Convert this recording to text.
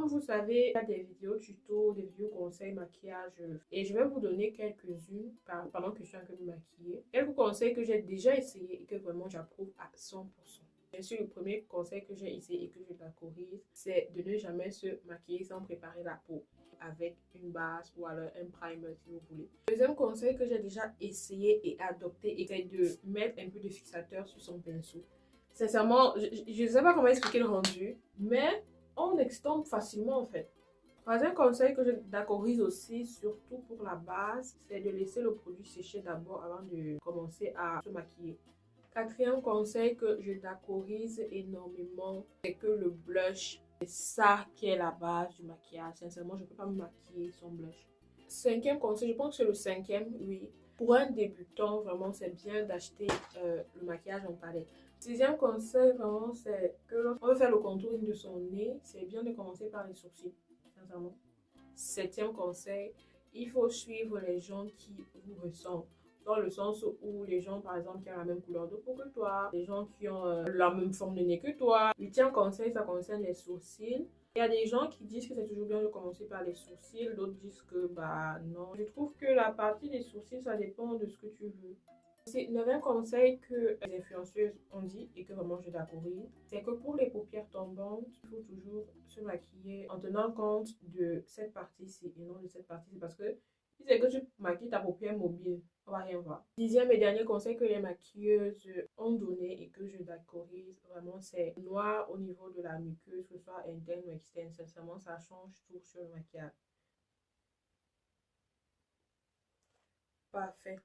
Comme vous savez, il y a des vidéos tuto, des vidéos conseils maquillage et je vais vous donner quelques-unes pendant que je suis en train de me maquiller. Quelques conseils que j'ai déjà essayé et que vraiment j'approuve à 100%. Bien sûr, le premier conseil que j'ai essayé et que je corrige, c'est de ne jamais se maquiller sans préparer la peau avec une base ou alors un primer si vous voulez. Deuxième conseil que j'ai déjà essayé et adopté, c'est de mettre un peu de fixateur sur son pinceau. Sincèrement, je ne sais pas comment expliquer le rendu, mais on extompe facilement en fait. Troisième conseil que je d'accorise aussi, surtout pour la base, c'est de laisser le produit sécher d'abord avant de commencer à se maquiller. Quatrième conseil que je d'accorise énormément, c'est que le blush, c'est ça qui est la base du maquillage. Sincèrement, je ne peux pas me maquiller sans blush. Cinquième conseil, je pense que c'est le cinquième, oui. Pour un débutant, vraiment, c'est bien d'acheter le maquillage en palette. Sixième conseil, vraiment, c'est que lorsqu'on veut faire le contouring de son nez, c'est bien de commencer par les sourcils, sincèrement. Septième conseil, il faut suivre les gens qui vous ressemblent. Dans le sens où les gens, par exemple, qui ont la même couleur de peau que toi, les gens qui ont la même forme de nez que toi. Huitième conseil, ça concerne les sourcils. Il y a des gens qui disent que c'est toujours bien de commencer par les sourcils, d'autres disent que bah non. Je trouve que la partie des sourcils, ça dépend de ce que tu veux. C'est le neuvième conseil que les influenceuses ont dit et que vraiment je d'accorder, c'est que pour les paupières tombantes, il faut toujours se maquiller en tenant compte de cette partie-ci et non de cette partie-ci parce que si c'est que tu maquilles ta paupière mobile, on va rien voir. Dixième et dernier conseil que les maquilleuses ont donné et que je d'accorder vraiment, c'est noir au niveau de la muqueuse, que ce soit interne ou externe. Sincèrement, ça change tout sur le maquillage. Parfait.